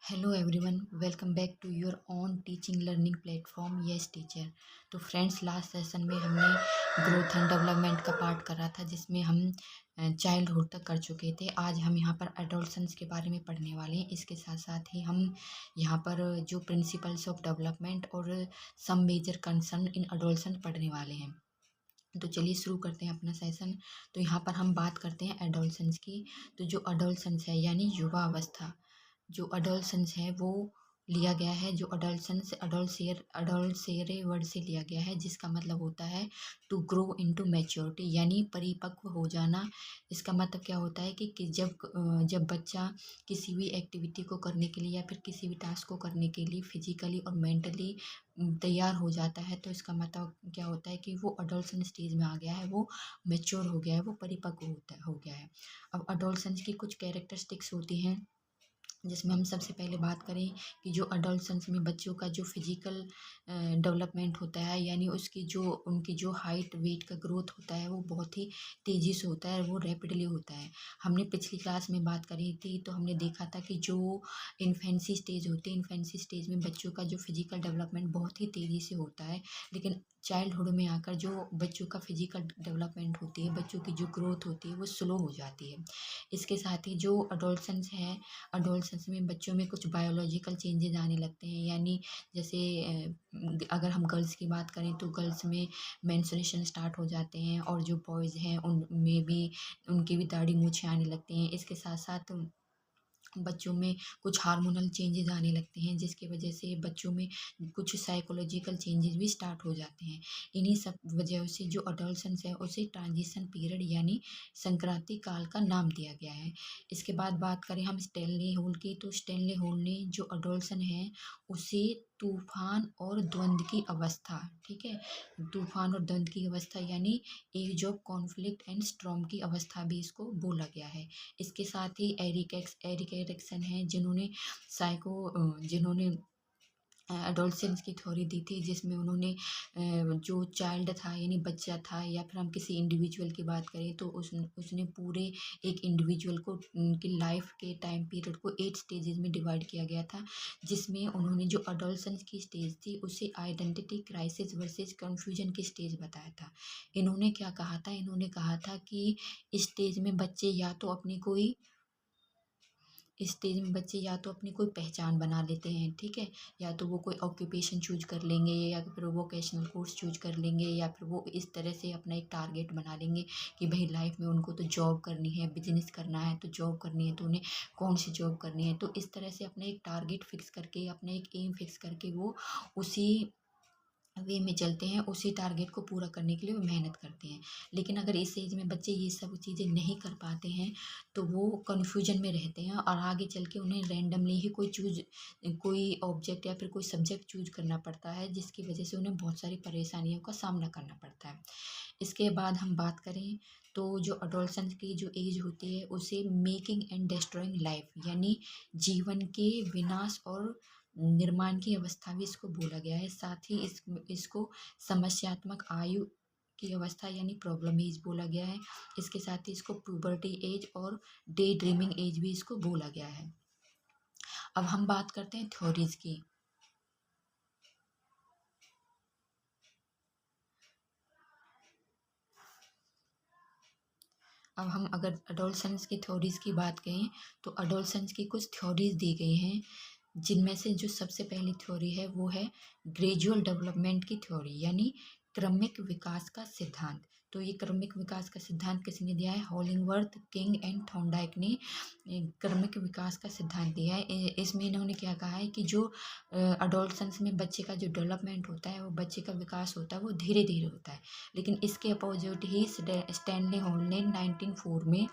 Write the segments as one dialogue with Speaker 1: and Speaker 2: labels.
Speaker 1: Hello everyone, welcome back to your own teaching learning platform yes teacher. तो friends, last session में हमने growth and development का part करा था, जिसमें हम चाइल्डहुड तक कर चुके थे। आज हम यहाँ पर एडोलसेंस के बारे में पढ़ने वाले हैं। इसके साथ साथ ही हम यहाँ पर जो प्रिंसिपल्स ऑफ डेवलपमेंट और some major concern in adolescence पढ़ने वाले हैं। तो चलिए शुरू करते हैं अपना सेशन। तो यहाँ पर हम बात करते हैं एडोलसेंस की। तो जो एडोलसेंस है यानी युवा अवस्था, जो अडोलसेंस है वो लिया गया है, जो अडोलसेंस अडोलसेरे वर्ड से लिया गया है, जिसका मतलब होता है टू ग्रो इनटू मैच्योरिटी यानी परिपक्व हो जाना। इसका मतलब क्या होता है कि जब बच्चा किसी भी एक्टिविटी को करने के लिए या फिर किसी भी टास्क को करने के लिए फिजिकली और मेंटली तैयार हो जाता है, तो इसका मतलब क्या होता है कि वो अडोलसेंस स्टेज में आ गया है, वो मेच्योर हो गया है, वो परिपक्व हो गया है। अब अडोलसेंस की कुछ कैरेक्टरिस्टिक्स होती हैं, जिसमें हम सबसे पहले बात करें कि जो अडोलसेंस में बच्चों का जो फिजिकल डेवलपमेंट होता है, यानी उनकी जो हाइट वेट का ग्रोथ होता है, वो बहुत ही तेज़ी से होता है, वो रैपिडली होता है। हमने पिछली क्लास में बात करी थी, तो हमने देखा था कि जो इन्फेंसी स्टेज होती है, इन्फेंसी स्टेज में बच्चों का जो फिजिकल डेवलपमेंट बहुत ही तेज़ी से होता है, लेकिन चाइल्डहुड में आकर जो बच्चों का फिजिकल डेवलपमेंट होती है, बच्चों की जो ग्रोथ होती है, वो स्लो हो जाती है। इसके साथ ही जो अडोलसेंस है, अडोलसेंस में बच्चों में कुछ बायोलॉजिकल चेंजेस आने लगते हैं, यानी जैसे अगर हम गर्ल्स की बात करें तो गर्ल्स में मेंस्ट्रुएशन स्टार्ट हो जाते हैं, और जो बॉयज़ हैं उनमें भी उनकी भी दाढ़ी मूछें आने लगती हैं। इसके साथ साथ बच्चों में कुछ हार्मोनल चेंजेस आने लगते हैं, जिसकी वजह से बच्चों में कुछ साइकोलॉजिकल चेंजेस भी स्टार्ट हो जाते हैं। इन्हीं सब वजह से जो अडोलसेंस है उसे ट्रांजिशन पीरियड यानी संक्रांति काल का नाम दिया गया है। इसके बाद बात करें हम स्टैनली होल की, तो स्टैनली होल ने जो अडोलसन है उसे तूफान और द्वंद्व की अवस्था, ठीक है, तूफान और द्वंद्व की अवस्था यानी age of conflict and storm की अवस्था भी इसको बोला गया है। इसके साथ ही एरिक एरिक्सन है, जिन्होंने एडोलसेंस की थ्योरी दी थी, जिसमें उन्होंने जो चाइल्ड था यानी बच्चा था, या फिर हम किसी इंडिविजुअल की बात करें तो उसने पूरे एक इंडिविजुअल को उनकी लाइफ के टाइम पीरियड को 8 स्टेजेस में डिवाइड किया गया था, जिसमें उन्होंने जो एडोलसेंस की स्टेज थी उसे आइडेंटिटी क्राइसिस वर्सेस कंफ्यूजन की स्टेज बताया था। इन्होंने क्या कहा था, इन्होंने कहा था कि इस स्टेज में बच्चे या तो अपनी कोई इस स्टेज में बच्चे या तो अपनी कोई पहचान बना लेते हैं, ठीक है, या तो वो कोई ऑक्यूपेशन चूज कर लेंगे, या फिर वोकेशनल कोर्स चूज कर लेंगे, या फिर वो इस तरह से अपना एक टारगेट बना लेंगे कि भाई लाइफ में उनको तो जॉब करनी है, बिजनेस करना है तो जॉब करनी है, तो उन्हें कौन सी जॉब करनी है। तो इस तरह से अपना एक टारगेट फिक्स करके, अपना एक एम फिक्स करके वो उसी वे में चलते हैं, उसी टारगेट को पूरा करने के लिए वो मेहनत करते हैं। लेकिन अगर इस एज में बच्चे ये सब चीज़ें नहीं कर पाते हैं, तो वो कन्फ्यूजन में रहते हैं, और आगे चल के उन्हें रैंडमली ही कोई ऑब्जेक्ट या फिर कोई सब्जेक्ट चूज करना पड़ता है, जिसकी वजह से उन्हें बहुत सारी परेशानियों का सामना करना पड़ता है। इसके बाद हम बात करें तो जो अडोलसेंस की जो एज होती है उसे मेकिंग एंड डिस्ट्रॉइंग लाइफ यानी जीवन के विनाश और निर्माण की अवस्था भी इसको बोला गया है। साथ ही इसको समस्यात्मक आयु की अवस्था यानी प्रॉब्लम एज बोला गया है। इसके साथ ही इसको प्यूबर्टी एज और डे ड्रीमिंग एज भी इसको बोला गया है। अब हम बात करते हैं थ्योरीज की। अब हम अगर अडोलसेंस की थ्योरीज की बात करें तो अडोलसेंस की कुछ थ्योरीज दी गई हैं, जिनमें से जो सबसे पहली थ्योरी है वो है ग्रेजुअल डेवलपमेंट की थ्योरी यानी क्रमिक विकास का सिद्धांत। तो ये क्रमिक विकास का सिद्धांत किसने दिया है? हॉलिंगवर्थ, किंग एंड थॉर्नडाइक ने क्रमिक विकास का सिद्धांत दिया है। इसमें इन्होंने क्या कहा है कि जो अडोलसेंस में बच्चे का जो डेवलपमेंट होता है, वो बच्चे का विकास होता है, वो धीरे धीरे होता है। लेकिन इसके अपोजिट ही स्टैनली हॉल ने 1904 में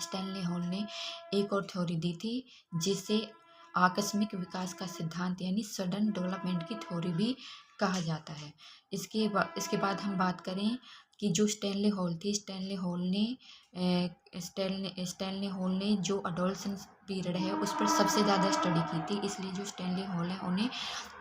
Speaker 1: स्टैनली हॉल ने एक और थ्योरी दी थी, जिसे आकस्मिक विकास का सिद्धांत यानी सडन डेवलपमेंट की थ्योरी भी कहा जाता है। इसके बाद हम बात करें कि जो स्टैनली हॉल थी, स्टैनली हॉल ने स्टैनली हॉल ने जो अडोलसेंस पीरियड है उस पर सबसे ज़्यादा स्टडी की थी, इसलिए जो स्टैनली हॉल है उन्हें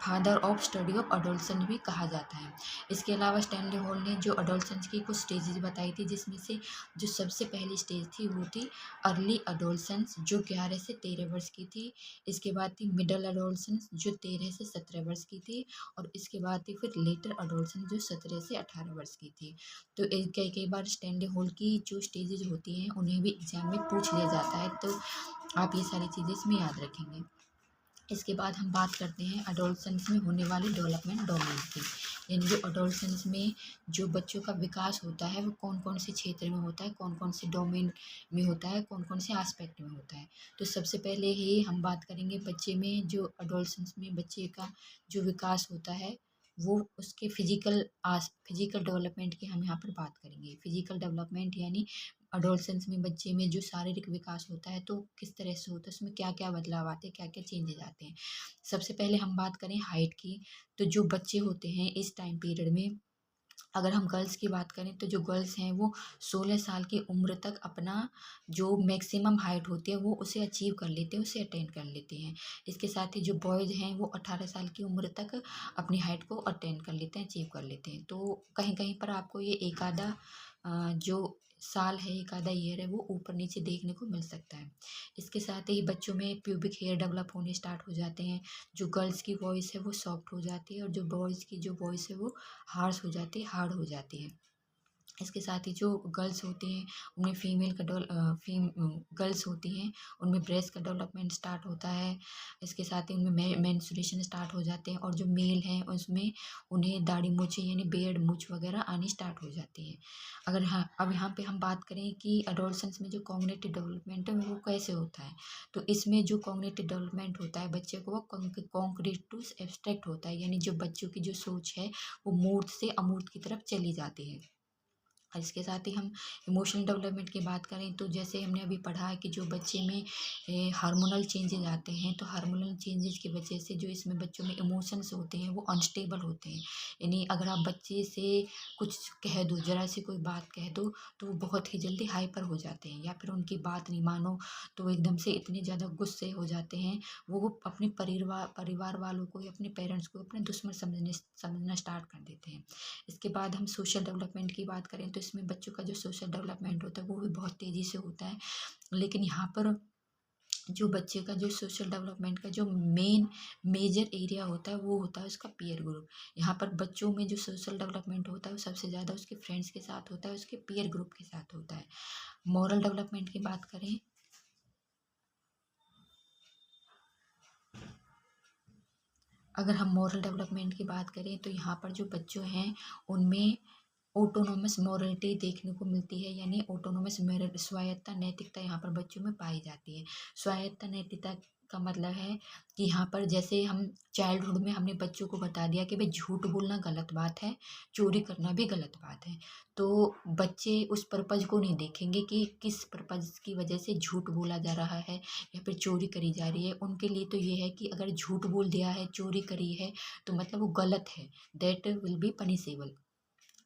Speaker 1: father of study of adolescence भी कहा जाता है। इसके अलावा स्टैनली हॉल ने जो अडोलसेंस की कुछ स्टेजेस बताई थी, जिसमें से जो सबसे पहली स्टेज थी वो थी अर्ली अडोलसेंस जो 11 से 13 वर्ष की थी। इसके बाद थी मिडल अडोलसेंस जो 13 से 17 वर्ष की थी, और इसके बाद थी फिर लेटर अडोलसेंस जो 17 से 18 वर्ष की थी। तो कई कई बार स्टैनली हॉल की जो स्टेजेज होती हैं उन्हें भी एग्जाम में पूछ लिया जाता है, तो आप ये सारी चीज़ें इसमें याद रखेंगे। इसके बाद हम बात करते हैं अडोलसेंस में होने वाले डेवलपमेंट डोमेन की, यानी जो अडोलसेंस में जो बच्चों का विकास होता है वो कौन कौन से क्षेत्र में होता है, कौन कौन से डोमेन में होता है, कौन कौन से एस्पेक्ट में होता है। तो सबसे पहले ही हम बात करेंगे बच्चे में जो अडोलसेंस में बच्चे का जो विकास होता है वो उसके फिजिकल डेवलपमेंट की हम यहाँ पर बात करेंगे। फिजिकल डेवलपमेंट यानी अडोलसेंस में बच्चे में जो शारीरिक विकास होता है तो किस तरह से होता है, उसमें क्या क्या बदलाव आते हैं, क्या क्या चेंजेज आते हैं। सबसे पहले हम बात करें हाइट की, तो जो बच्चे होते हैं इस टाइम पीरियड में, अगर हम गर्ल्स की बात करें तो जो गर्ल्स हैं वो 16 साल की उम्र तक अपना जो मैक्सिमम हाइट होती है वो उसे अचीव कर लेते हैं, उसे अटेन कर लेते हैं। इसके साथ ही जो बॉयज़ हैं वो 18 साल की उम्र तक अपनी हाइट को अटेन कर लेते हैं, अचीव कर लेते हैं। तो कहीं कहीं पर आपको ये एक आधा जो साल है, एक आधा ईयर है वो ऊपर नीचे देखने को मिल सकता है। इसके साथ ही बच्चों में प्यूबिक हेयर डेवलप होने स्टार्ट हो जाते हैं। जो गर्ल्स की वॉइस है वो सॉफ्ट हो जाती है, और जो बॉयज़ की जो वॉइस है वो हार्श हो जाती है, हार्ड हो जाती है। इसके साथ ही जो गर्ल्स होती हैं उनमें गर्ल्स होती हैं उनमें ब्रेस्ट का डेवलपमेंट स्टार्ट होता है। इसके साथ ही उनमें मेंस्ट्रुएशन स्टार्ट हो जाते हैं, और जो मेल हैं उसमें उन्हें दाढ़ी मूंछें यानी बियर्ड मूंछ वगैरह आनी स्टार्ट हो जाती है। अगर हाँ, अब यहाँ पे हम बात करें कि अडोलसेंस में जो कॉग्निटिव डेवलपमेंट है वो कैसे होता है, तो इसमें जो कॉग्निटिव डेवलपमेंट होता है बच्चे को वो कॉन्क्रीट टू एब्स्ट्रैक्ट होता है, यानी जो बच्चों की जो सोच है वो मूर्त से अमूर्त की तरफ चली जाती है। और इसके साथ ही हम इमोशनल डेवलपमेंट की बात करें तो जैसे हमने अभी पढ़ा है कि जो बच्चे में हार्मोनल चेंजेस आते हैं, तो हार्मोनल चेंजेस की वजह से जो इसमें बच्चों में इमोशंस होते हैं वो अनस्टेबल होते हैं। यानी अगर आप बच्चे से कुछ कह दो, ज़रा सी कोई बात कह दो, तो वो बहुत ही जल्दी हाइपर हो जाते हैं, या फिर उनकी बात नहीं मानो तो वो एकदम से इतने ज़्यादा गुस्से हो जाते हैं, वो अपने परिवार वालों को या अपने पेरेंट्स को अपने दुश्मन समझना स्टार्ट कर देते हैं। इसके बाद हम सोशल डेवलपमेंट की बात करें तो इसमें बच्चों का जो सोशल डेवलपमेंट होता है वो भी बहुत तेज़ी से होता है। लेकिन यहाँ पर जो बच्चे का जो सोशल डेवलपमेंट का जो मेजर एरिया होता है वो होता है उसका पीयर ग्रुप। यहाँ पर बच्चों में जो सोशल डेवलपमेंट होता है वो सबसे ज़्यादा उसके फ्रेंड्स के साथ होता है, उसके पीयर ग्रुप के साथ होता है। मॉरल डेवलपमेंट की बात करें, अगर हम मॉरल डेवलपमेंट की बात करें तो यहाँ पर जो बच्चों हैं उनमें ऑटोनोमस मॉरलिटी देखने को मिलती है, यानी ऑटोनोमस स्वायत्ता नैतिकता यहाँ पर बच्चों में पाई जाती है। स्वायत्ता नैतिकता का मतलब है कि यहाँ पर जैसे हम चाइल्डहुड में हमने बच्चों को बता दिया कि भाई झूठ बोलना गलत बात है, चोरी करना भी गलत बात है, तो बच्चे उस पर्पज़ को नहीं देखेंगे कि किस पर्पज़ की वजह से झूठ बोला जा रहा है या फिर चोरी करी जा रही है। उनके लिए तो ये है कि अगर झूठ बोल दिया है, चोरी करी है, तो मतलब वो गलत है, दैट विल बी पनिशेबल।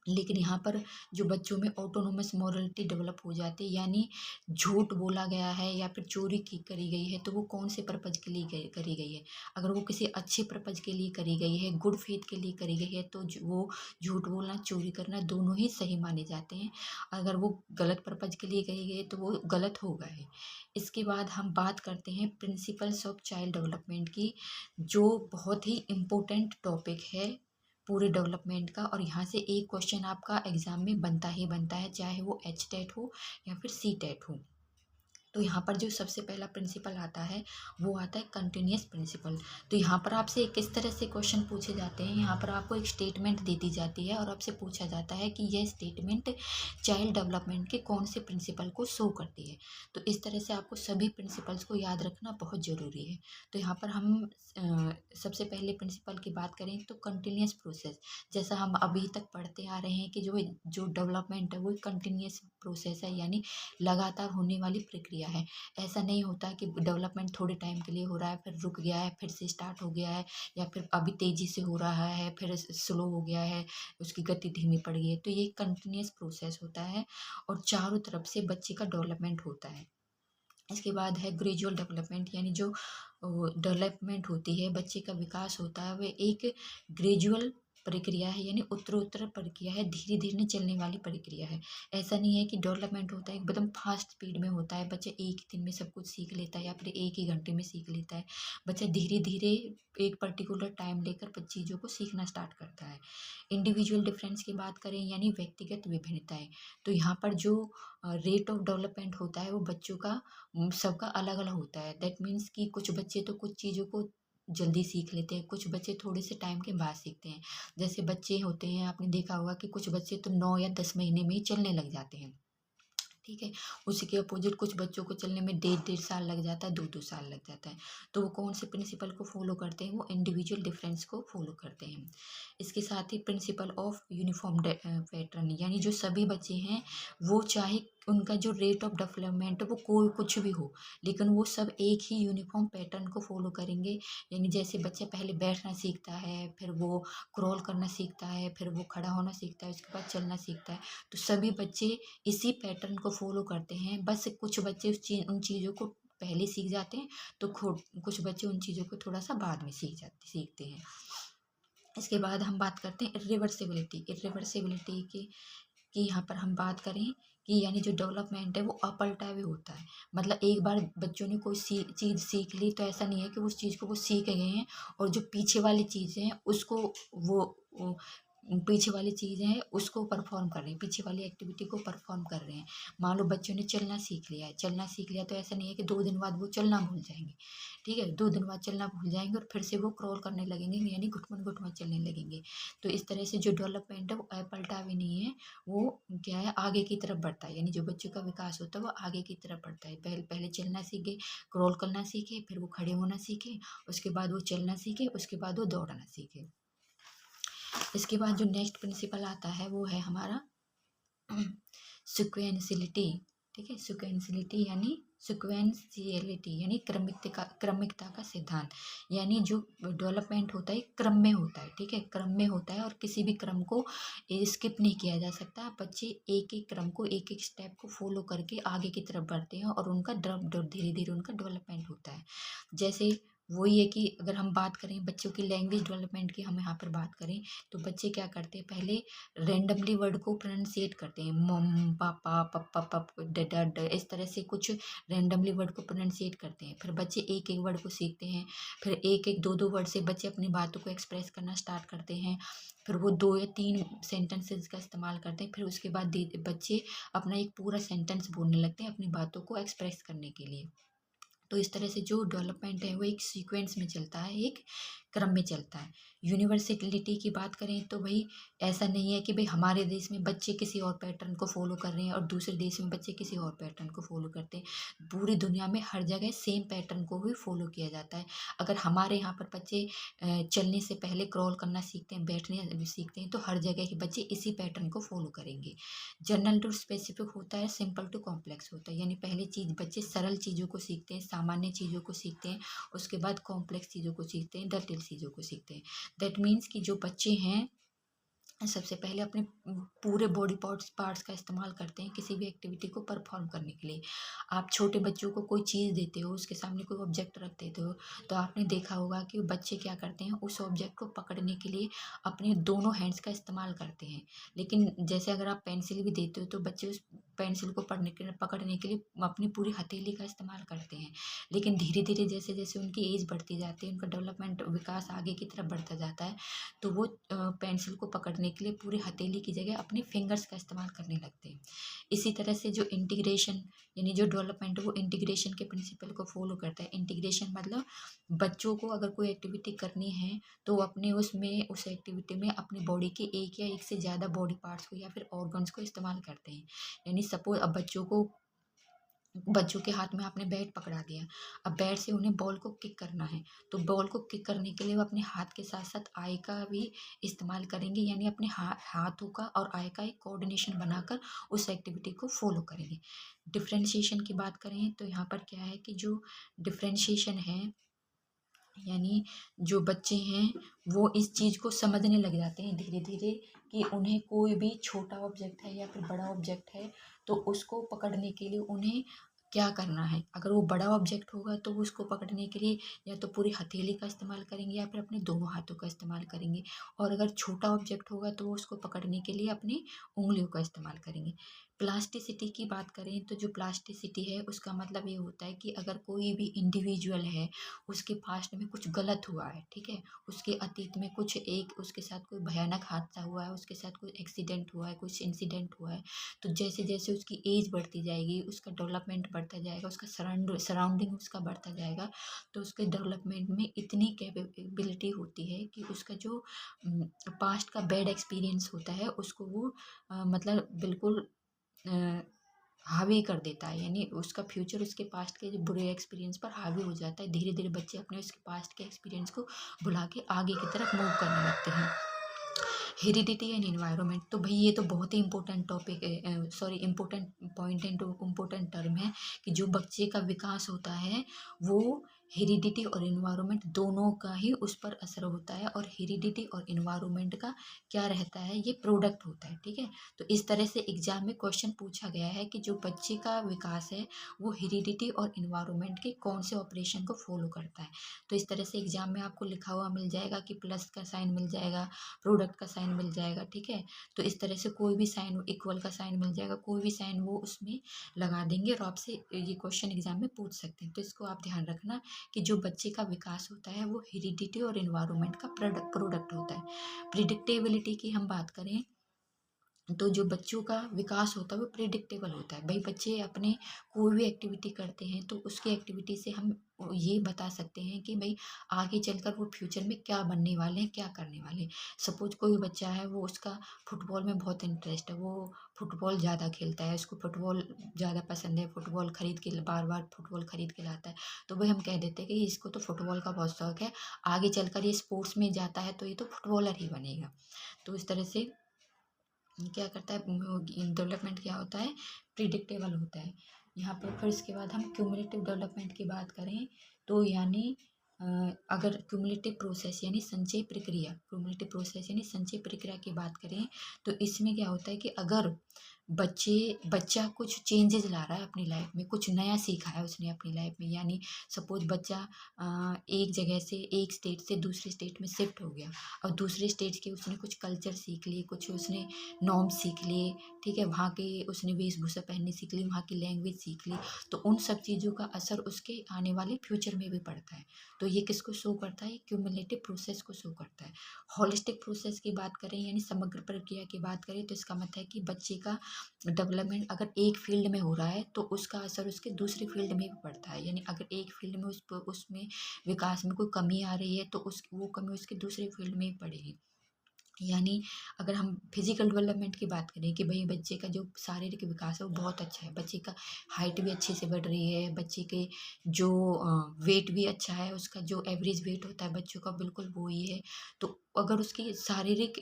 Speaker 1: लेकिन यहाँ पर जो बच्चों में ऑटोनोमस मॉरलिटी डेवलप हो जाती है, यानी झूठ बोला गया है या फिर चोरी की करी गई है तो वो कौन से पर्पज़ के लिए करी गई है। अगर वो किसी अच्छे पर्पज़ के लिए करी गई है, गुड फेथ के लिए करी गई है, तो वो झूठ बोलना, चोरी करना दोनों ही सही माने जाते हैं। अगर वो गलत पर्पज़ के लिए करी गई है तो वो गलत होगा ही। इसके बाद हम बात करते हैं प्रिंसिपल्स ऑफ चाइल्ड डेवलपमेंट की, जो बहुत ही इम्पोर्टेंट टॉपिक है पूरे डेवलपमेंट का, और यहाँ से एक क्वेश्चन आपका एग्जाम में बनता ही बनता है, चाहे वो एच टेट हो या फिर सी टेट हो। तो यहाँ पर जो सबसे पहला प्रिंसिपल आता है वो आता है कंटिन्यूअस प्रिंसिपल। तो यहाँ पर आपसे किस तरह से क्वेश्चन पूछे जाते हैं, यहाँ पर आपको एक स्टेटमेंट दे दी जाती है और आपसे पूछा जाता है कि यह स्टेटमेंट चाइल्ड डेवलपमेंट के कौन से प्रिंसिपल को शो करती है। तो इस तरह से आपको सभी प्रिंसिपल्स को याद रखना बहुत ज़रूरी है। तो यहाँ पर हम सबसे पहले प्रिंसिपल की बात करें तो कंटिन्यूअस प्रोसेस, जैसा हम अभी तक पढ़ते आ रहे हैं कि जो जो डेवलपमेंट है वो कंटिन्यूअस प्रोसेस है, यानी लगातार होने वाली प्रक्रिया प्रक्रिया है। ऐसा नहीं होता कि डेवलपमेंट थोड़े टाइम के लिए हो रहा है, फिर रुक गया है, फिर से स्टार्ट हो गया है, या फिर अभी तेज़ी से हो रहा है, फिर स्लो हो गया है, उसकी गति धीमी पड़ गई है। तो ये कंटिन्यूअस प्रोसेस होता है और चारों तरफ से बच्चे का डेवलपमेंट होता है। इसके बाद है ग्रेजुअल डेवलपमेंट, यानी जो डेवलपमेंट होती है, बच्चे का विकास होता है, वह एक ग्रेजुअल प्रक्रिया है, यानी उत्तरोत्तर प्रक्रिया है, धीरे धीरे चलने वाली प्रक्रिया है। ऐसा नहीं है कि डेवलपमेंट होता है एकदम फास्ट स्पीड में होता है, बच्चा एक ही दिन में सब कुछ सीख लेता है या फिर एक ही घंटे में सीख लेता है। बच्चा धीरे धीरे एक पर्टिकुलर टाइम लेकर चीज़ों को सीखना स्टार्ट करता है। इंडिविजुअल डिफरेंस की बात करें, यानी व्यक्तिगत विभिन्नताएं, तो यहाँ पर जो रेट ऑफ डेवलपमेंट होता है वो बच्चों का सबका अलग अलग होता है। दैट मीन्स कि कुछ बच्चे तो कुछ चीज़ों को जल्दी सीख लेते हैं, कुछ बच्चे थोड़े से टाइम के बाद सीखते हैं। जैसे बच्चे होते हैं, आपने देखा होगा कि कुछ बच्चे तो 9 या 10 महीने में ही चलने लग जाते हैं, ठीक है। उसी के अपोजिट कुछ बच्चों को चलने में 1.5 साल लग जाता है, 2 साल लग जाता है। तो वो कौन से प्रिंसिपल को फॉलो करते हैं? वो इंडिविजुअल डिफरेंस को फॉलो करते हैं। इसके साथ ही प्रिंसिपल ऑफ यूनिफॉर्म पैटर्न, यानी जो सभी बच्चे हैं वो चाहे उनका जो रेट ऑफ डेवलपमेंट वो कोई कुछ भी हो, लेकिन वो सब एक ही यूनिफॉर्म पैटर्न को फॉलो करेंगे। यानी जैसे बच्चा पहले बैठना सीखता है, फिर वो क्रॉल करना सीखता है, फिर वो खड़ा होना सीखता है, उसके बाद चलना सीखता है। तो सभी बच्चे इसी पैटर्न को फॉलो करते हैं। बस कुछ बच्चे उन चीज़ों को पहले सीख जाते हैं, तो कुछ बच्चे उन चीज़ों को थोड़ा सा बाद में सीखते हैं। इसके बाद हम बात करते हैं इरिवर्सिबिलिटी की यहाँ पर हम बात करें कि यानी जो डेवलपमेंट है वो अपलटा भी होता है। मतलब एक बार बच्चों ने कोई चीज़ सीख ली तो ऐसा नहीं है कि उस चीज़ को वो सीख गए हैं और जो पीछे वाली चीज़ें हैं उसको वो पीछे वाली चीज़ें हैं उसको परफॉर्म कर रहे हैं, पीछे वाली एक्टिविटी को परफॉर्म कर रहे हैं। मान लो बच्चों ने चलना सीख लिया तो ऐसा नहीं है कि 2 दिन बाद वो चलना भूल जाएंगे, ठीक है। 2 दिन बाद चलना भूल जाएंगे और फिर से वो क्रॉल करने लगेंगे, यानी घुटमन घुटमन चलने लगेंगे। तो इस तरह से जो डेवलपमेंट है वो पलटा भी नहीं है, वो क्या है, आगे की तरफ बढ़ता है। यानी जो बच्चों का विकास होता है वो आगे की तरफ बढ़ता है। पहले पहले चलना सीखे, क्रॉल करना सीखे, फिर वो खड़े होना सीखे, उसके बाद वो चलना सीखे, उसके बाद वो दौड़ना सीखे। इसके बाद जो नेक्स्ट प्रिंसिपल आता है वो है हमारा सिक्वेंसिलिटी, ठीक है। सिक्वेंशियलिटी यानी क्रमिकता का सिद्धांत। यानी जो डेवलपमेंट होता है क्रम में होता है, ठीक है, क्रम में होता है और किसी भी क्रम को स्किप नहीं किया जा सकता। बच्चे एक एक क्रम को, एक एक स्टेप को फॉलो करके आगे की तरफ बढ़ते हैं और उनका धीरे धीरे उनका डेवलपमेंट होता है। जैसे वही है कि अगर हम बात करें बच्चों की लैंग्वेज डेवलपमेंट की, हम यहाँ पर बात करें तो बच्चे क्या करते हैं, पहले रेंडमली वर्ड को प्रोनाउंसिएट करते हैं, मम पापा पप्पा पप डड, इस तरह से कुछ रेंडमली वर्ड को प्रोनाउंसिएट करते हैं। फिर बच्चे एक एक वर्ड को सीखते हैं, फिर एक एक दो वर्ड से बच्चे अपनी बातों को एक्सप्रेस करना स्टार्ट करते हैं। फिर वो 2 या 3 सेंटेंसेस का इस्तेमाल करते हैं, फिर उसके बाद बच्चे अपना एक पूरा सेंटेंस बोलने लगते हैं अपनी बातों को एक्सप्रेस करने के लिए। तो इस तरह से जो डेवलपमेंट है वो एक सीक्वेंस में चलता है, एक क्रम में चलता है। यूनिवर्सिटी की बात करें तो भाई ऐसा नहीं है कि भाई हमारे देश में बच्चे किसी और पैटर्न को फॉलो कर रहे हैं और दूसरे देश में बच्चे किसी और पैटर्न को फॉलो करते हैं। पूरी दुनिया में हर जगह सेम पैटर्न को ही फॉलो किया जाता है। अगर हमारे यहाँ पर बच्चे चलने से पहले क्रॉल करना सीखते हैं, बैठने सीखते हैं, तो हर जगह के बच्चे इसी पैटर्न को फॉलो करेंगे। जनरल टू स्पेसिफिक होता है, सिंपल टू कॉम्प्लेक्स होता है। यानी पहले बच्चे सरल चीज़ों को सीखते हैं, सामान्य चीज़ों को सीखते हैं, उसके बाद कॉम्प्लेक्स चीज़ों को सीखते हैं, डिटेल चीज़ों को सीखते हैं। दैट मीन्स कि जो बच्चे हैं सबसे पहले अपने पूरे बॉडी पार्ट्स का इस्तेमाल करते हैं किसी भी एक्टिविटी को परफॉर्म करने के लिए। आप छोटे बच्चों को कोई चीज़ देते हो, उसके सामने कोई ऑब्जेक्ट रख देते हो, तो आपने देखा होगा कि बच्चे क्या करते हैं, उस ऑब्जेक्ट को पकड़ने के लिए अपने दोनों हैंड्स का इस्तेमाल करते हैं। लेकिन जैसे अगर आप पेंसिल भी देते हो तो बच्चे उस पेंसिल को पकड़ने के लिए अपनी पूरी हथेली का इस्तेमाल करते हैं। लेकिन धीरे धीरे जैसे जैसे उनकी एज बढ़ती जाती है, उनका डेवलपमेंट विकास आगे की तरफ बढ़ता जाता है, तो वो पेंसिल को पकड़ने के लिए पूरी हथेली की जगह अपने फिंगर्स का इस्तेमाल करने लगते हैं। इसी तरह से जो इंटीग्रेशन यानी जो डेवलपमेंट है वो इंटीग्रेशन के प्रिंसिपल को फॉलो करता है। इंटीग्रेशन मतलब बच्चों को अगर कोई एक्टिविटी करनी है तो अपने उस एक्टिविटी में अपनी बॉडी के एक या एक से ज़्यादा बॉडी पार्ट्स को या फिर ऑर्गन्स को इस्तेमाल करते हैं। यानी सपोज अब बच्चों के हाथ में आपने बैट पकड़ा दिया, अब बैट से उन्हें बॉल को किक करना है, तो बॉल को किक करने के लिए वो अपने हाथ के साथ साथ आई का भी इस्तेमाल करेंगे, यानी अपने हाथों का और आई का एक कोऑर्डिनेशन बनाकर उस एक्टिविटी को फॉलो करेंगे। डिफरेंशिएशन की बात करें तो यहाँ पर क्या है कि जो डिफरेंशिएशन है, यानी जो बच्चे हैं वो इस चीज़ को समझने लग जाते हैं धीरे धीरे कि उन्हें कोई भी छोटा ऑब्जेक्ट है या फिर बड़ा ऑब्जेक्ट है तो उसको पकड़ने के लिए उन्हें क्या करना है। अगर वो बड़ा ऑब्जेक्ट होगा तो वो उसको पकड़ने के लिए या तो पूरी हथेली का इस्तेमाल करेंगे या फिर अपने दोनों हाथों का इस्तेमाल करेंगे, और अगर छोटा ऑब्जेक्ट होगा तो वो उसको पकड़ने के लिए अपनी उंगलियों का इस्तेमाल करेंगे। प्लास्टिसिटी की बात करें तो जो प्लास्टिसिटी है उसका मतलब ये होता है कि अगर कोई भी इंडिविजुअल है, उसके पास्ट में कुछ गलत हुआ है, ठीक है, उसके अतीत में कुछ एक उसके साथ कोई भयानक हादसा हुआ है, उसके साथ कोई एक्सीडेंट हुआ है, कुछ इंसिडेंट हुआ है, तो जैसे जैसे उसकी एज बढ़ती जाएगी, उसका डेवलपमेंट बढ़ता जाएगा, उसका सराउंडिंग उसका बढ़ता जाएगा, तो उसके डेवलपमेंट में इतनी कैपेबिलिटी होती है कि उसका जो पास्ट का बैड एक्सपीरियंस होता है उसको वो मतलब बिल्कुल हावी कर देता है, यानी उसका फ्यूचर उसके पास्ट के जो बुरे एक्सपीरियंस पर हावी हो जाता है। धीरे धीरे बच्चे अपने उसके पास्ट के एक्सपीरियंस को भुला के आगे की तरफ मूव करने लगते हैं। हेरिडिटी एंड एनवायरनमेंट, तो भाई ये तो बहुत ही इंपॉर्टेंट टॉपिक है, sorry important point and important term है कि जो बच्चे का विकास होता है वो हेरिडिटी और एनवायरनमेंट दोनों का ही उस पर असर होता है, और हेरिडिटी और एनवायरनमेंट का क्या रहता है, ये प्रोडक्ट होता है, ठीक है। तो इस तरह से एग्जाम में क्वेश्चन पूछा गया है कि जो बच्चे का विकास है वो हेरिडिटी और एनवायरनमेंट के कौन से ऑपरेशन को फॉलो करता है। तो इस तरह से एग्जाम में आपको लिखा हुआ मिल जाएगा कि प्लस का साइन मिल जाएगा, प्रोडक्ट का साइन मिल जाएगा, ठीक है। तो इस तरह से कोई भी साइन, इक्वल का साइन मिल जाएगा, कोई भी साइन वो उसमें लगा देंगे और आपसे ये क्वेश्चन एग्जाम में पूछ सकते हैं। तो इसको आप ध्यान रखना कि जो बच्चे का विकास होता है वो हेरिडिटी और एनवायरनमेंट का प्रोडक्ट होता है। प्रिडिक्टेबिलिटी की हम बात करें तो जो बच्चों का विकास होता है वो प्रिडिक्टेबल होता है। भाई बच्चे अपने कोई भी एक्टिविटी करते हैं तो उसकी एक्टिविटी से हम ये बता सकते हैं कि भाई आगे चलकर वो फ्यूचर में क्या बनने वाले हैं, क्या करने वाले हैं। सपोज कोई बच्चा है वो उसका फुटबॉल में बहुत इंटरेस्ट है, वो फुटबॉल ज़्यादा खेलता है, उसको फुटबॉल ज़्यादा पसंद है, फुटबॉल खरीद के बार बार फुटबॉल खरीद के लाता है, तो भाई हम कह देते हैं कि इसको तो फुटबॉल का बहुत शौक है, आगे चलकर ये स्पोर्ट्स में जाता है तो ये तो फुटबॉलर ही बनेगा। तो इस तरह से क्या करता है डेवलपमेंट क्या होता है, प्रिडिक्टेबल होता है यहाँ पर। फिर इसके बाद हम क्यूमुलेटिव डेवलपमेंट की बात करें तो यानी अगर क्यूमुलेटिव प्रोसेस यानी संचयी प्रक्रिया, क्यूमुलेटिव प्रोसेस यानी संचयी प्रक्रिया की बात करें तो इसमें क्या होता है कि अगर बच्चा कुछ चेंजेस ला रहा है अपनी लाइफ में, कुछ नया सीखा है उसने अपनी लाइफ में, यानी सपोज बच्चा एक जगह से, एक स्टेट से दूसरे स्टेट में शिफ्ट हो गया और दूसरे स्टेट के उसने कुछ कल्चर सीख लिए, कुछ उसने नॉर्म सीख लिए, ठीक है, वहाँ के उसने वेशभूषा पहननी सीख ली, वहाँ की लैंग्वेज सीख ली, तो उन सब चीज़ों का असर उसके आने वाले फ्यूचर में भी पड़ता है। तो ये किसको शो करता है, क्यूमुलेटिव प्रोसेस को शो करता है। होलिस्टिक प्रोसेस की बात करें यानी समग्र प्रक्रिया की बात करें तो इसका मतलब है कि बच्चे का डेवलपमेंट अगर एक फील्ड में हो रहा है तो उसका असर उसके दूसरे फील्ड में भी पड़ता है, यानी अगर एक फील्ड में उसमें विकास में कोई कमी आ रही है तो वो कमी उसके दूसरे फील्ड में भी पड़ेगी। यानी अगर हम फिजिकल डेवलपमेंट की बात करें कि भाई बच्चे का जो शारीरिक विकास है वो बहुत अच्छा है, बच्चे का हाइट भी अच्छे से बढ़ रही है, बच्चे के जो वेट भी अच्छा है, उसका जो एवरेज वेट होता है बच्चों का बिल्कुल वो ही है। तो अगर उसकी शारीरिक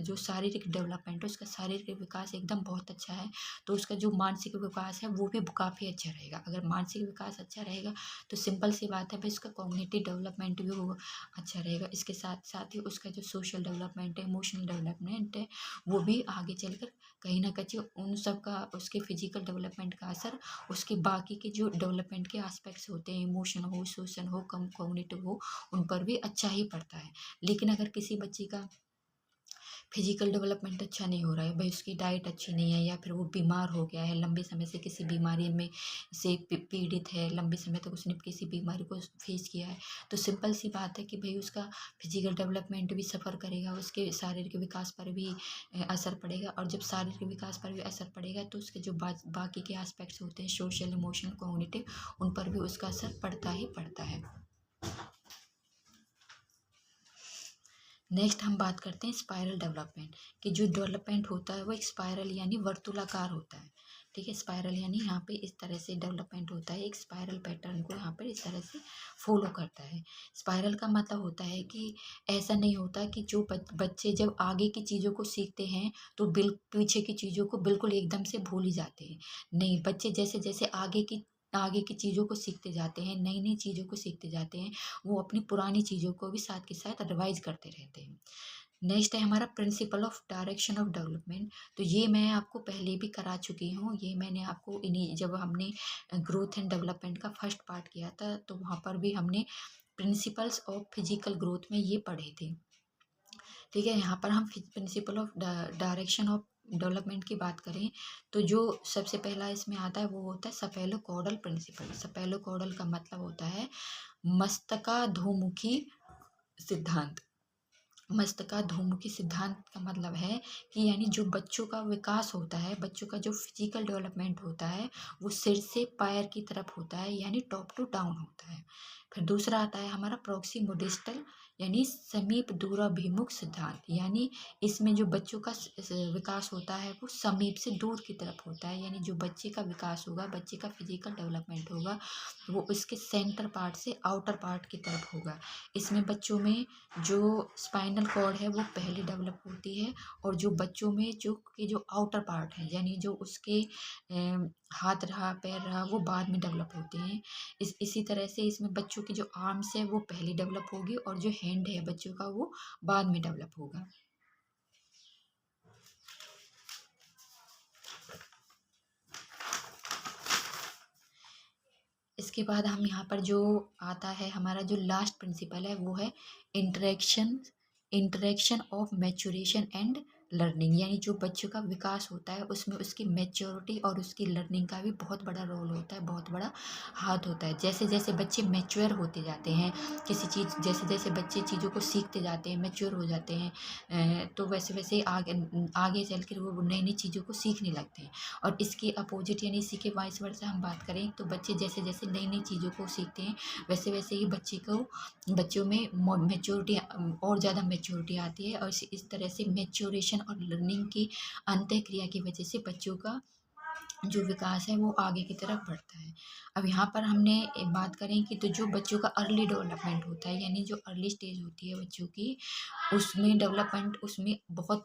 Speaker 1: जो शारीरिक डेवलपमेंट है, उसका शारीरिक विकास एकदम बहुत अच्छा है, तो उसका जो मानसिक विकास है वो भी काफ़ी अच्छा रहेगा। अगर मानसिक विकास अच्छा रहेगा तो सिंपल सी बात है भाई उसका कॉग्निटिव डेवलपमेंट भी वो अच्छा रहेगा। इसके साथ साथ ही उसका जो सोशल डेवलपमेंट है, इमोशनल डेवलपमेंट है, वो भी आगे चलकर कहीं ना कहीं उन सब का, उसके फिजिकल डेवलपमेंट का असर उसके बाकी के जो डेवलपमेंट के एस्पेक्ट्स होते हैं, इमोशन हो, सोशल हो, कम कॉग्निटिव हो, उन पर भी अच्छा ही पड़ता है। लेकिन अगर किसी बच्चे का फिजिकल डेवलपमेंट अच्छा नहीं हो रहा है, भाई उसकी डाइट अच्छी नहीं है या फिर वो बीमार हो गया है, लंबे समय से किसी बीमारी में से पीड़ित है, लंबे समय तक उसने किसी बीमारी को फेस किया है, तो सिंपल सी बात है कि भाई उसका फिजिकल डेवलपमेंट भी सफ़र करेगा, उसके शारीरिक विकास पर भी असर पड़ेगा, और जब शारीरिक विकास पर भी असर पड़ेगा तो उसके जो बाकी के एस्पेक्ट्स होते हैं, सोशल, इमोशनल, कॉग्निटिव, उन पर भी उसका असर पड़ता ही पड़ता है। नेक्स्ट हम बात करते हैं स्पाइरल डेवलपमेंट कि जो डेवलपमेंट होता है वो एक स्पाइरल यानी वर्तुलाकार होता है, ठीक है। स्पाइरल यानी यहाँ पे इस तरह से डेवलपमेंट होता है, एक स्पाइरल पैटर्न को यहाँ पर इस तरह से फॉलो करता है। स्पाइरल का मतलब होता है कि ऐसा नहीं होता कि जो बच्चे जब आगे की चीज़ों को सीखते हैं तो पीछे की चीज़ों को बिल्कुल एकदम से भूल ही जाते हैं। नहीं, बच्चे जैसे जैसे आगे की चीज़ों को सीखते जाते हैं, नई नई चीज़ों को सीखते जाते हैं, वो अपनी पुरानी चीज़ों को भी साथ के साथ रिवाइज करते रहते हैं। नेक्स्ट है हमारा principle of direction of development. तो ये मैं आपको पहले भी करा चुकी हूँ, ये मैंने आपको इन्हीं जब हमने ग्रोथ एंड डेवलपमेंट का फर्स्ट पार्ट किया था तो वहाँ पर भी हमने प्रिंसिपल्स ऑफ फिजिकल ग्रोथ में ये पढ़े थे। ठीक है। यहाँ पर हम principle of direction of development की बात करें तो जो सबसे पहला इसमें आता है वो होता है सफेलोकॉडल प्रिंसिपल। सफेलोकॉडल का मतलब होता है मस्तकाधोमुखी सिद्धांत। मस्तकाधोमुखी सिद्धांत का मतलब है कि यानी जो बच्चों का विकास होता है, बच्चों का जो फिजिकल डेवलपमेंट होता है वो सिर से पैर की तरफ होता है, यानी टॉप टू डाउन होता है। फिर दूसरा आता है हमारा प्रोक्सीमोडिस्टल यानी समीप दूराभिमुख सिद्धांत, यानी इसमें जो बच्चों का विकास होता है वो समीप से दूर की तरफ होता है, यानी जो बच्चे का विकास होगा, बच्चे का फिजिकल डेवलपमेंट होगा वो इसके सेंटर पार्ट से आउटर पार्ट की तरफ होगा। इसमें बच्चों में जो स्पाइनल कॉर्ड है वो पहले डेवलप होती है और जो बच्चों में जो आउटर पार्ट है यानी जो उसके हाथ रहा पैर रहा वो बाद में डेवलप होते हैं। इसी तरह से इसमें बच्चों की जो आर्म्स है वो पहले डेवलप होगी और जो हैंड है बच्चों का वो बाद में डेवलप होगा। इसके बाद हम यहाँ पर जो आता है हमारा जो लास्ट प्रिंसिपल है वो है interaction of maturation and learning, यानी जो बच्चों का विकास होता है उसमें उसकी मैच्योरिटी और उसकी लर्निंग का भी बहुत बड़ा रोल होता है, बहुत बड़ा हाथ होता है। जैसे जैसे बच्चे मैच्योर होते जाते हैं किसी चीज़, जैसे जैसे बच्चे चीज़ों को सीखते जाते हैं, मैच्योर हो जाते हैं, तो वैसे वैसे आगे आगे चल कर वो नई नई चीज़ों को सीखने लगते हैं। और इसके अपोजिट यानी इसी के वाइस वर्सा हम बात करें तो बच्चे जैसे जैसे नई नई चीज़ों को सीखते हैं वैसे वैसे ही बच्चों में मेच्योरिटी और ज़्यादा मेच्योरिटी आती है और इस तरह से मेच्योरेशन और लर्निंग की अंतःक्रिया की वजह से बच्चों का जो विकास है वो आगे की तरफ बढ़ता है। अब यहाँ पर हमने एक बात करें कि तो जो बच्चों का अर्ली डेवलपमेंट होता है यानी जो अर्ली स्टेज होती है बच्चों की उसमें डेवलपमेंट उसमें बहुत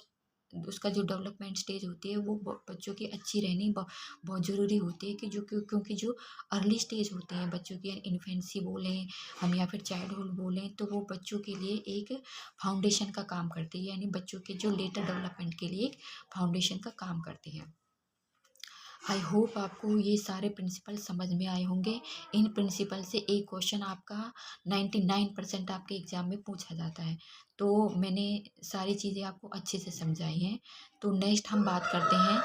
Speaker 1: उसका जो डेवलपमेंट स्टेज होती है वो बच्चों की अच्छी रहनी बहुत ज़रूरी होती है कि क्योंकि जो अर्ली स्टेज होते हैं बच्चों की इन्फेंसी बोलें हम या फिर चाइल्डहुड बोलें तो वो बच्चों के लिए एक फाउंडेशन का काम करती है, यानी बच्चों के जो लेटर डेवलपमेंट के लिए एक फाउंडेशन का काम करती है। आई होप आपको ये सारे प्रिंसिपल समझ में आए होंगे। इन प्रिंसिपल से एक क्वेश्चन आपका 99% आपके एग्ज़ाम में पूछा जाता है। तो मैंने सारी चीज़ें आपको अच्छे से समझाई हैं। तो नेक्स्ट हम बात करते हैं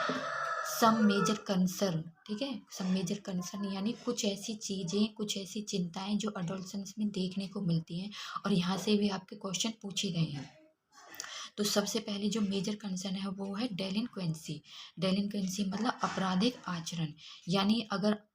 Speaker 1: सम मेजर कंसर्न। ठीक है, सम मेजर कंसर्न यानी कुछ ऐसी चीज़ें, कुछ ऐसी चिंताएं जो अडोलसेंस में देखने को मिलती हैं और यहाँ से भी आपके क्वेश्चन पूछे गए हैं। तो सबसे पहले जो मेजर कंसर्न है वो है डेलिंक्वेंसी। डेलिंक्वेंसी मतलब आपराधिक आचरण, यानी अगर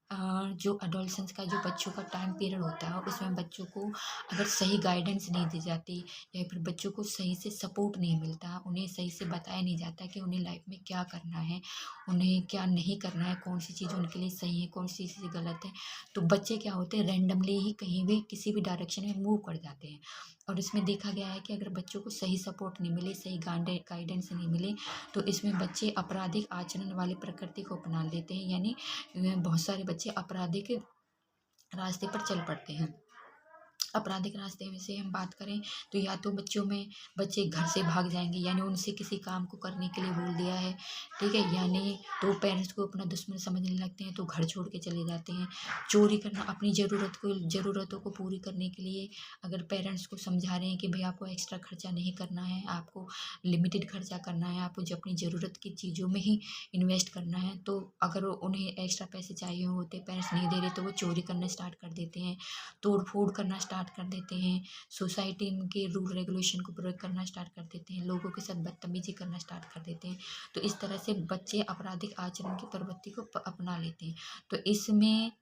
Speaker 1: जो अडोलसेंस का जो बच्चों का टाइम पीरियड होता है उसमें बच्चों को अगर सही गाइडेंस नहीं दी जाती या फिर बच्चों को सही से सपोर्ट नहीं मिलता, उन्हें सही से बताया नहीं जाता कि उन्हें लाइफ में क्या करना है, उन्हें क्या नहीं करना है, कौन सी चीज़ उनके लिए सही है, कौन सी चीज़ गलत है, तो बच्चे क्या होते हैं रैंडमली ही कहीं भी किसी भी डायरेक्शन में मूव कर जाते हैं। और इसमें देखा गया है कि अगर बच्चों को सही सपोर्ट नहीं मिले, सही गाइडेंस नहीं मिले तो इसमें बच्चे आपराधिक आचरण वाली प्रकृति को अपना लेते हैं, यानी बहुत सारे बच्चे आपराधिक रास्ते पर चल पड़ते हैं। आपराधिक रास्ते में से हम बात करें तो या तो बच्चे घर से भाग जाएंगे, यानी उनसे किसी काम को करने के लिए बोल दिया है, ठीक है, यानी तो पेरेंट्स को अपना दुश्मन समझने लगते हैं तो घर छोड़ के चले जाते हैं। चोरी करना, अपनी ज़रूरतों को पूरी करने के लिए अगर पेरेंट्स को समझा रहे हैं कि भाई आपको एक्स्ट्रा खर्चा नहीं करना है, आपको लिमिटेड खर्चा करना है, आपको जो अपनी ज़रूरत की चीज़ों में ही इन्वेस्ट करना है, तो अगर उन्हें एक्स्ट्रा पैसे चाहिए होते, पेरेंट्स नहीं दे रहे तो वो चोरी करना स्टार्ट कर देते हैं, तोड़ फोड़ करना स्टार्ट कर देते हैं, सोसाइटी के रूल रेगुलेशन को प्रयोग करना स्टार्ट कर देते हैं, लोगों के साथ बदतमीजी करना स्टार्ट कर देते हैं। तो इस तरह से बच्चे आपराधिक आचरण की प्रवृत्ति को अपना लेते हैं। तो इसमें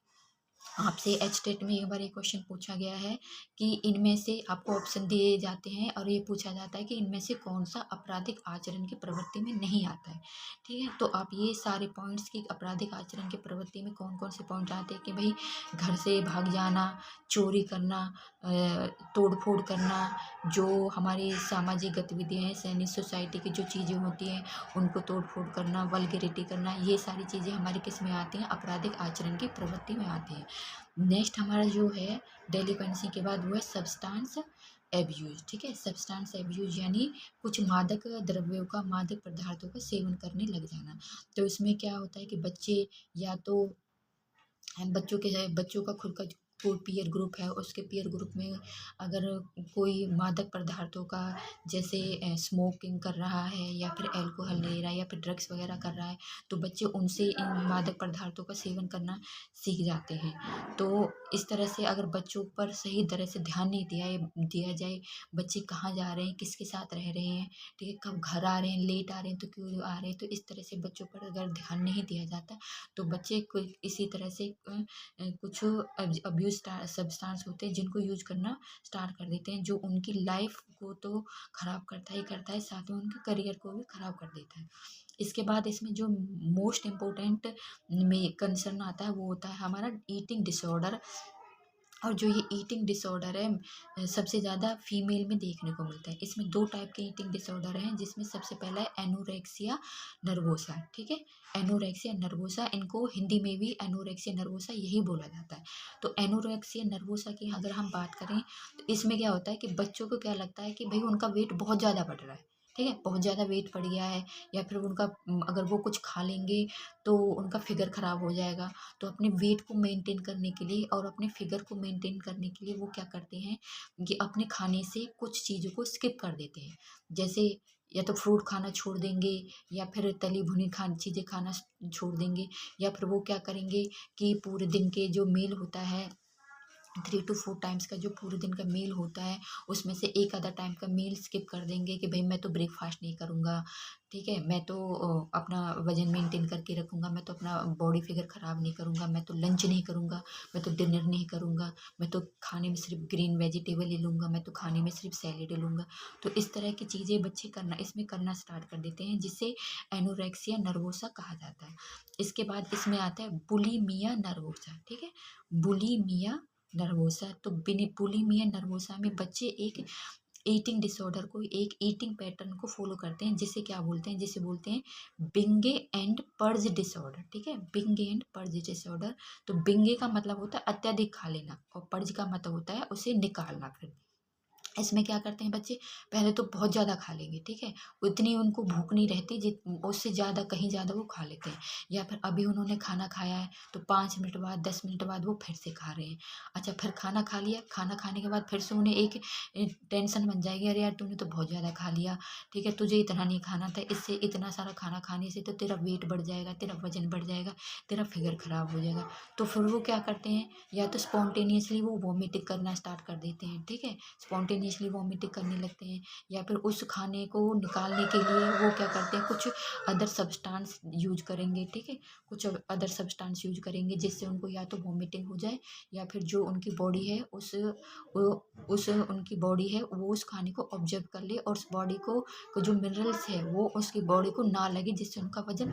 Speaker 1: आपसे एचटेट में एक बार एक क्वेश्चन पूछा गया है कि इनमें से आपको ऑप्शन दिए जाते हैं और ये पूछा जाता है कि इनमें से कौन सा आपराधिक आचरण की प्रवृत्ति में नहीं आता है। ठीक है, तो आप ये सारे पॉइंट्स की आपराधिक आचरण की प्रवृत्ति में कौन कौन से पॉइंट आते हैं कि भाई घर से भाग जाना, चोरी करना, तोड़ फोड़ करना, जो हमारी सामाजिक गतिविधियाँ हैं, सैनिक सोसाइटी की जो चीज़ें होती हैं उनको तोड़ फोड़ करना, वल्गैरिटी करना, ये सारी चीज़ें हमारी किस में आती हैं, आपराधिक आचरण की प्रवृत्ति में आती हैं। नेक्स्ट हमारा जो है डेलिक्वेंसी के बाद वो है सब्सटेंस एब्यूज। ठीक है, सब्सटेंस एब्यूज यानी कुछ मादक द्रव्यों का, मादक पदार्थों का सेवन करने लग जाना। तो इसमें क्या होता है कि बच्चे या तो बच्चों का खुद का कोई पीयर ग्रुप है, उसके पीयर ग्रुप में अगर कोई मादक पदार्थों का जैसे स्मोकिंग कर रहा है या फिर अल्कोहल ले रहा है या फिर ड्रग्स वगैरह कर रहा है, तो बच्चे उनसे इन मादक पदार्थों का सेवन करना सीख जाते हैं। तो इस तरह से अगर बच्चों पर सही तरह से ध्यान नहीं दिया जाए, बच्चे कहाँ जा रहे हैं, किसके साथ रह रहे हैं, ठीक है, कब घर आ रहे हैं, लेट आ रहे हैं तो क्यों आ रहे हैं, तो इस तरह से बच्चों पर अगर ध्यान नहीं दिया जाता तो बच्चे कोई इसी तरह से कुछ अब्यूज सब्सटेंस होते हैं जिनको यूज करना स्टार्ट कर देते हैं, जो उनकी लाइफ को तो खराब करता ही करता है, साथ में उनके करियर को भी खराब कर देता है। इसके बाद इसमें जो मोस्ट इम्पोर्टेंट में कंसर्न आता है वो होता है हमारा ईटिंग डिसऑर्डर। और जो ये ईटिंग डिसऑर्डर है सबसे ज़्यादा फीमेल में देखने को मिलता है। इसमें दो टाइप के ईटिंग डिसऑर्डर हैं, जिसमें सबसे पहला है एनोरेक्सिया नर्वोसा। ठीक है, एनोरेक्सिया नर्वोसा, इनको हिंदी में भी एनोरेक्सिया नर्वोसा यही बोला जाता है। तो एनोरेक्सिया नर्वोसा की अगर हम बात करें तो इसमें क्या होता है कि बच्चों को क्या लगता है कि भाई उनका वेट बहुत ज़्यादा बढ़ रहा है, ठीक है, बहुत ज़्यादा वेट बढ़ गया है, या फिर उनका अगर वो कुछ खा लेंगे तो उनका फिगर ख़राब हो जाएगा। तो अपने वेट को मेंटेन करने के लिए और अपने फिगर को मेंटेन करने के लिए वो क्या करते हैं कि अपने खाने से कुछ चीज़ों को स्किप कर देते हैं। जैसे या तो फ्रूट खाना छोड़ देंगे, या फिर तली भुनी चीज़ें खाना छोड़ देंगे, या फिर वो क्या करेंगे कि पूरे दिन के जो मील होता है 3 to 4 टाइम्स का जो पूरे दिन का मील होता है उसमें से एक आधा टाइम का मील स्किप कर देंगे कि भाई मैं तो ब्रेकफास्ट नहीं करूँगा, ठीक है, मैं तो अपना वजन मेंटेन करके रखूँगा, मैं तो अपना बॉडी फिगर ख़राब नहीं करूँगा, मैं तो लंच नहीं करूँगा, मैं तो डिनर नहीं करूँगा, मैं तो खाने में सिर्फ ग्रीन वेजिटेबल ही लूँगा, मैं तो खाने में सिर्फ सैलेड ही लूँगा। तो इस तरह की चीज़ें बच्चे करना स्टार्ट कर देते हैं, जिसे एनोरेक्सिया नर्वोसा कहा जाता है। इसके बाद इसमें आता है बुलिमिया नर्वोसा। ठीक है, बुलिमिया नर्वोसा, तो बुलिमिया नर्वोसा में बच्चे एक ईटिंग डिसऑर्डर को, एक ईटिंग पैटर्न को फॉलो करते हैं, जिसे क्या बोलते हैं, जिसे बोलते हैं बिंगे एंड पर्ज डिसऑर्डर। ठीक है, बिंगे एंड पर्ज डिसऑर्डर। तो बिंगे का मतलब होता है अत्यधिक खा लेना, और पर्ज का मतलब होता है उसे निकालना। फिर इसमें क्या करते हैं बच्चे, पहले तो बहुत ज़्यादा खा लेंगे, ठीक है, उतनी उनको भूख नहीं रहती, उससे ज़्यादा, कहीं ज़्यादा वो खा लेते हैं। या फिर अभी उन्होंने खाना खाया है तो 5 मिनट बाद, 10 मिनट बाद वो फिर से खा रहे हैं। अच्छा, फिर खाना खा लिया, खाना खाने के बाद फिर से उन्हें एक टेंशन बन जाएगी, अरे यार तूने तो बहुत ज़्यादा खा लिया, ठीक है, तुझे इतना नहीं खाना था, इससे इतना सारा खाना खाने से तो तेरा वेट बढ़ जाएगा, तेरा वजन बढ़ जाएगा, तेरा फिगर खराब हो जाएगा। तो फिर वो क्या करते हैं, या तो स्पॉन्टेनियसली वो वॉमिटिंग करना स्टार्ट कर देते हैं, ठीक है, स्पॉन्टेनियसली वॉमिटिंग करने लगते हैं, या फिर उस खाने को निकालने के लिए वो क्या करते हैं, कुछ अदर सब्सटेंस यूज करेंगे, ठीक है, कुछ अदर सब्सटेंस यूज करेंगे, जिससे उनको या तो वॉमिटिंग हो जाए, या फिर जो उनकी बॉडी है उस उनकी बॉडी है वो उस खाने को ऑब्जर्व कर ले, और उस बॉडी को जो मिनरल्स है वो उसकी बॉडी को ना लगे, जिससे उनका वजन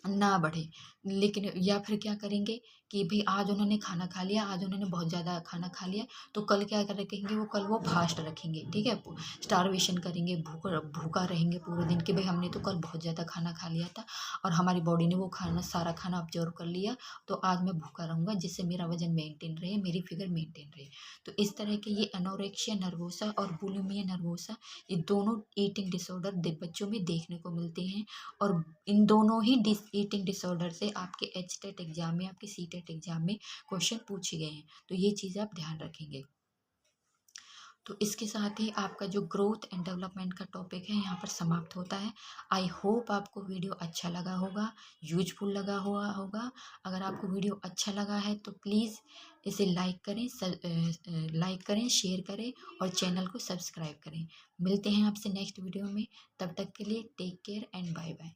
Speaker 1: ना बढ़े। लेकिन या फिर क्या करेंगे कि भाई आज उन्होंने खाना खा लिया, आज उन्होंने बहुत ज़्यादा खाना खा लिया, तो कल क्या कर रखेंगे, वो कल वो फास्ट रखेंगे, ठीक है, स्टारवेशन करेंगे, भूखा रहेंगे पूरे दिन, कि भाई हमने तो कल बहुत ज़्यादा खाना खा लिया था और हमारी बॉडी ने वो सारा खाना ऑब्जर्व कर लिया, तो आज मैं भूखा रहूँगा, जिससे मेरा वजन मेंटेन रहे, मेरी फिगर मेंटेन रहे। तो इस तरह के ये एनोरेक्सिया नर्वोसा और बुलिमिया नर्वोसा, ये दोनों ईटिंग डिसऑर्डर बच्चों में देखने को मिलते हैं। और इन दोनों ही ईटिंग डिसऑर्डर से आपके एचटेट एग्जाम में, आपके सीटेट एग्जाम में क्वेश्चन पूछे गए हैं, तो ये चीज़ आप ध्यान रखेंगे। तो इसके साथ ही आपका जो ग्रोथ एंड डेवलपमेंट का टॉपिक है यहाँ पर समाप्त होता है। आई होप आपको वीडियो अच्छा लगा होगा, यूजफुल लगा हुआ होगा। अगर आपको वीडियो अच्छा लगा है तो प्लीज़ इसे लाइक करें, शेयर करें और चैनल को सब्सक्राइब करें। मिलते हैं आपसे नेक्स्ट वीडियो में, तब तक के लिए take care and bye bye.